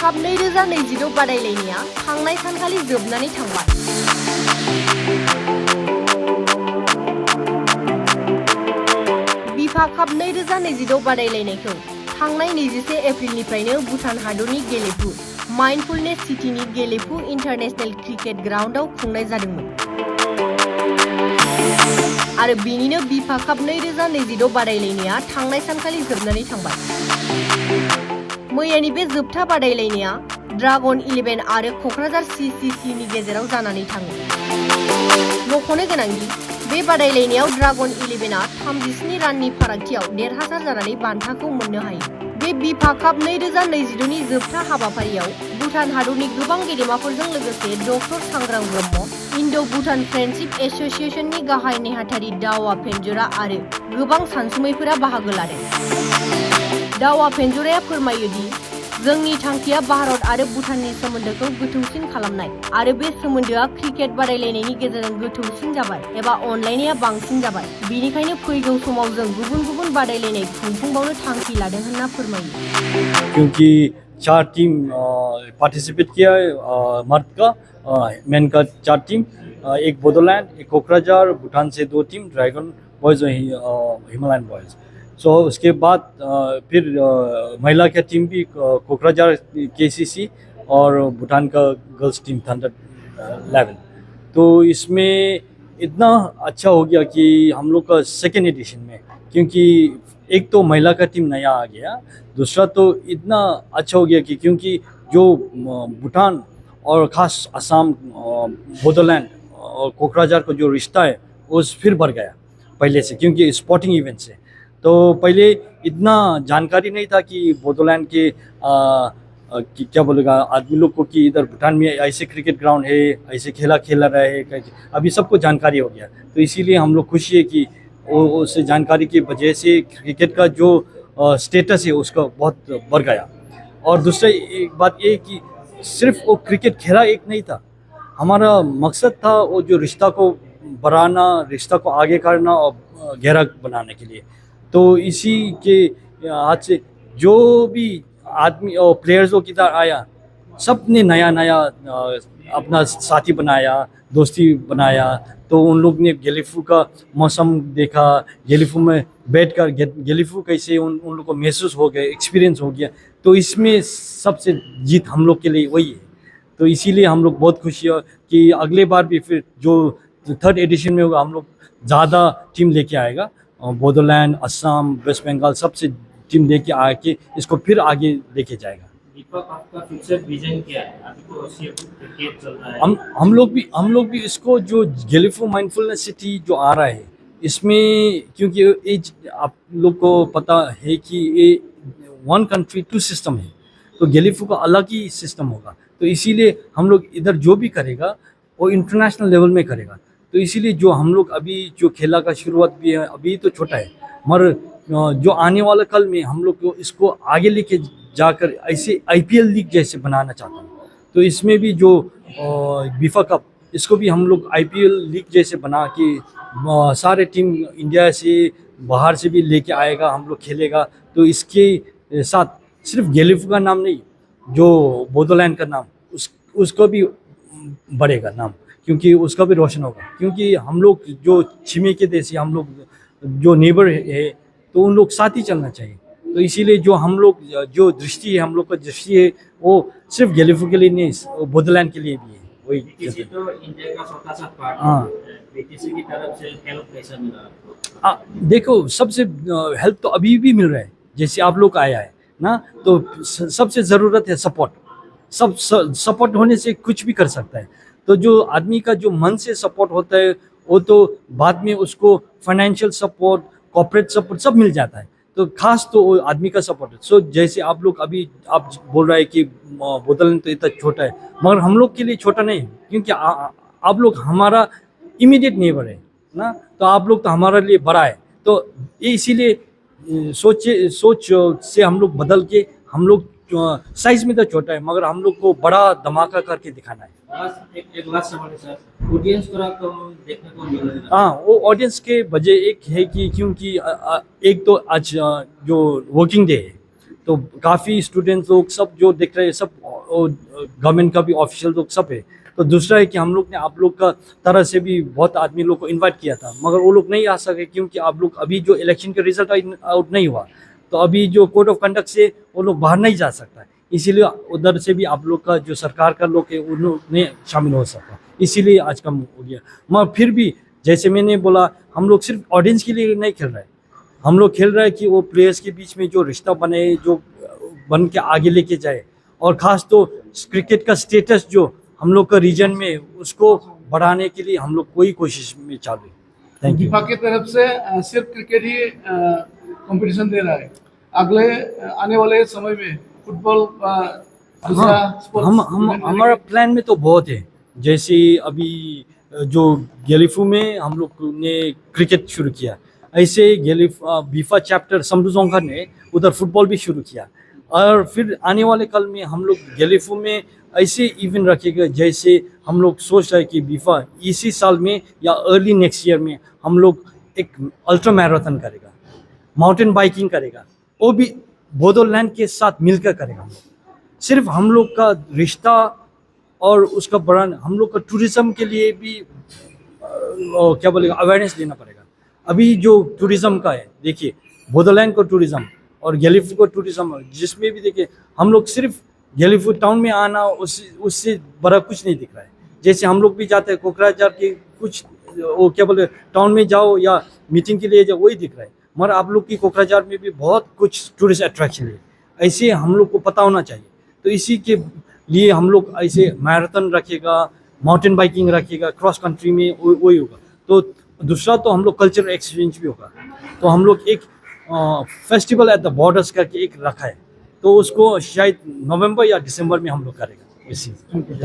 काप 2026 बादायलायनाया थांनाय सानखालि जोबनानै थांबाय। FIFA काप 2026 बादायलायनायखौ थांनाय 21 एप्रिलनिफ्रायनो भुटान हादरनि गेलेफु माइन्डफुलनेस सिटीनि गेलेफु इन्टारनेशनेल क्रिकेट ग्राउन्डआव खुंनाय जादोंमोन। आरो बेनिनो FIFA काप 2026 बादायलायनाया थांनाय सानखालि जोबनानै थांबाय। मैयानि बे जोबथा बादायलायनाया ड्रागन 11 आरो क'क्राझार CCC नि गेजेराव जानानै थाङो। मख'नो गोनांदि बे बादायलायनायाव ड्रागन 11आ 37 राननि फारागथियाव देरहासार जानानै बान्थाखौ मोननो हायो। बे FIFA काप 2026 नि जोबथा हाबाफारियाव भुटान हादरनि गोबां गेदेमाफोरजों लोगोसे डक्टर सांग्रां ब्रह्म, इन्ड'-भुटान फ्रेन्डशिप एस'सिएशननि गाहाय नेहाथारि दावा पेन्जरा आरो गोबां सानसुमैफोरा बाहागो लादों। दावा पेन्जराया फोरमायो दि जोंनि थांखिया भारत आरो भुटाननि सोमोन्दोखौ गोथौसिन खालामनाय आरो बे सोमोन्दोआ क्रिकेट बादायलायनायनि गेजेरजों गोथौसिन जाबाय एबा अनलायनाया बांसिन जाबाय। बेनिखायनो फैगौ समाव जों गुबुन-गुबुन बादायलायनाय खुंफुंबावनो थांखि लादों होनना फोरमायो। क्योंकि 4 टीम पार्टिसिपेट किया है, मर्द का मेन का 4 टीम, एक बोडोलैंड, एक कोकराझार, भूटान से 2 टीम, ड्रैगन बॉयज़ और हिमालयन बॉयज़। सो उसके बाद फिर महिला का टीम भी कोकराझार KCC और भूटान का गर्ल्स टीम थंडर 11। तो इसमें इतना अच्छा हो गया कि हम लोग का सेकेंड एडिशन में, क्योंकि एक तो महिला का टीम नया आ गया, दूसरा तो इतना अच्छा हो गया कि क्योंकि जो भूटान और ख़ास असम, बोडोलैंड और कोकराझार का जो रिश्ता है वो फिर बढ़ गया पहले से, क्योंकि स्पोर्टिंग इवेंट से। तो पहले इतना जानकारी नहीं था कि बोडोलैंड के क्या बोलेगा आदमी लोग को कि इधर भूटान में ऐसे क्रिकेट ग्राउंड है, ऐसे खेला रहा है। अभी सबको जानकारी हो गया, तो इसीलिए हम लोग खुशी है कि उस जानकारी की वजह से क्रिकेट का जो स्टेटस है उसका बहुत बढ़ गया। और दूसरा एक बात ये कि सिर्फ वो क्रिकेट खेला एक नहीं था, हमारा मकसद था वो जो रिश्ता को बढ़ाना, रिश्ता को आगे करना और गहरा बनाने के लिए। तो इसी के आज से जो भी आदमी और प्लेयर्स लोग इधर आया, सब ने नया अपना साथी बनाया, दोस्ती बनाया। तो उन लोग ने गेलीफू का मौसम देखा, गेलीफू में बैठकर गेलीफू कैसे उन लोग को महसूस हो गया, एक्सपीरियंस हो गया। तो इसमें सबसे जीत हम लोग के लिए वही है। तो इसीलिए हम लोग बहुत खुशी है कि अगले बार भी फिर जो 3rd एडिशन में होगा हम लोग ज़्यादा टीम लेके आएगा। बोडोलैंड, असम, वेस्ट बंगाल सबसे टीम लेके आके इसको फिर आगे लेके जाएगा। आपका फ्यूचर विजन क्या है? अभी तो सिर्फ क्रिकेट चल रहा है। हम लोग भी इसको जो गेलीफू माइंडफुलनेस सिटी जो आ रहा है इसमें, क्योंकि ये आप लोग को पता है कि ये 1 कंट्री 2 सिस्टम है, तो गेलीफू का अलग ही सिस्टम होगा। तो इसीलिए हम लोग इधर जो भी करेगा वो इंटरनेशनल लेवल में करेगा। तो इसीलिए जो हम लोग अभी जो खेला का शुरुआत भी है, अभी तो छोटा है, मगर जो आने वाला कल में हम लोग को इसको आगे लेके जाकर ऐसे IPL लीग जैसे बनाना चाहता हूँ। तो इसमें भी जो FIFA कप, इसको भी हम लोग IPL लीग जैसे बना के सारे टीम इंडिया से बाहर से भी लेके आएगा, हम लोग खेलेगा। तो इसके साथ सिर्फ गेलीफू का नाम नहीं, जो बोडोलैंड का नाम उसको भी बढ़ेगा नाम, क्योंकि उसका भी रोशन होगा। क्योंकि हम लोग जो छिमेकी देश है, हम लोग जो नेबर है, तो उन लोग साथ ही चलना चाहिए। तो इसीलिए जो हम लोग जो दृष्टि है, हम लोग का दृष्टि है वो सिर्फ गेलीफू के लिए नहीं, वो बोडोलैंड के लिए भी है। वही तो इंडिया का छोटा सा पार्ट, हाँ, BTC की तरफ से हेल्प कैसा मिला? देखो, सबसे हेल्प तो अभी भी मिल रहा है, जैसे आप लोग आया है ना, तो सबसे ज़रूरत है सपोर्ट। सपोर्ट होने से कुछ भी कर सकता है। तो जो आदमी का जो मन से सपोर्ट होता है वो तो बाद में उसको फाइनेंशियल सपोर्ट, कॉर्पोरेट सपोर्ट सब मिल जाता है। तो खास तो वो आदमी का सपोर्ट है। सो जैसे आप लोग अभी आप बोल रहे हैं कि बोडोलैंड तो इतना छोटा है, मगर हम लोग के लिए छोटा नहीं है, क्योंकि आप लोग हमारा इमीडिएट नेबर है ना, तो आप लोग तो हमारे लिए बड़ा है। तो ये इसीलिए सोच से हम लोग बदल के, हम लोग साइज में तो छोटा है, मगर हम लोग को बड़ा धमाका करके दिखाना है। एक बात समझे सर, ऑडियंस थोड़ा कम देखने को मिल रहा है। हाँ, वो ऑडियंस के वजह एक है कि क्योंकि एक तो आज जो वर्किंग डे है, तो काफ़ी स्टूडेंट्स लोग सब जो देख रहे हैं सब गवर्नमेंट का भी ऑफिशियल लोग सब है। तो दूसरा है कि हम लोग ने आप लोग का तरह से भी बहुत आदमी लोग को इनवाइट किया था, मगर वो लोग नहीं आ सके क्योंकि आप लोग अभी जो इलेक्शन का रिजल्ट आउट नहीं हुआ, तो अभी जो कोड ऑफ कंडक्ट से वो लोग बाहर नहीं जा सकता है, इसीलिए उधर से भी आप लोग का जो सरकार का लोग है उन लोग ने शामिल हो सका, इसीलिए आज कम हो गया। मगर फिर भी जैसे मैंने बोला, हम लोग सिर्फ ऑडियंस के लिए नहीं खेल रहे, हम लोग खेल रहे हैं कि वो प्लेयर्स के बीच में जो रिश्ता बने, जो बन के आगे लेके जाए, और ख़ास तो क्रिकेट का स्टेटस जो हम लोग का रीजन में उसको बढ़ाने के लिए हम लोग कोई कोशिश में चालू है। Thank you. फीफा की तरफ से सिर्फ क्रिकेट ही कंपटीशन दे रहा है, अगले आने वाले समय में फुटबॉल दूसरा स्पोर्ट्स हमारा प्लान में तो बहुत है, जैसे अभी जो गेलिफू में हम लोग ने क्रिकेट शुरू किया, ऐसे बीफा चैप्टर समरुजोंगा ने उधर फुटबॉल भी शुरू किया, और फिर आने वाले कल में हम लोग गेलिफू में ऐसे इवेंट रखेगा, जैसे हम लोग सोच रहे हैं कि बीफा इसी साल में या अर्ली नेक्स्ट ईयर में हम लोग एक अल्ट्रा मैराथन करेगा, माउंटेन बाइकिंग करेगा, वो भी बोडोलैंड के साथ मिलकर करेगा। हम लोग सिर्फ हम लोग का रिश्ता और उसका बढ़ान, हम लोग का टूरिज्म के लिए भी क्या बोलेगा अवेयरनेस देना पड़ेगा। अभी जो टूरिज्म का है, देखिए बोडोलैंड को टूरिज्म और गेलिफू को टूरिज्म, जिसमें भी देखिए हम लोग सिर्फ गेलिफू टाउन में आना उससे बड़ा कुछ नहीं दिख रहा है। जैसे हम लोग भी जाते हैं कोकराझार के कुछ वो क्या बोले टाउन में जाओ या मीटिंग के लिए जाओ, वही दिख रहा है, मगर आप लोग की कोकराझार में भी बहुत कुछ टूरिस्ट अट्रैक्शन है, ऐसे हम लोग को पता होना चाहिए। तो इसी के लिए हम लोग ऐसे मैराथन रखेगा, माउंटेन बाइकिंग रखेगा, क्रॉस कंट्री में वही होगा। तो दूसरा तो हम लोग कल्चरल एक्सचेंज भी होगा। तो हम लोग एक फेस्टिवल एट द बॉर्डर्स करके एक रखा है, तो उसको शायद नवंबर या दिसंबर में हम लोग करेगा इसी। Thank you.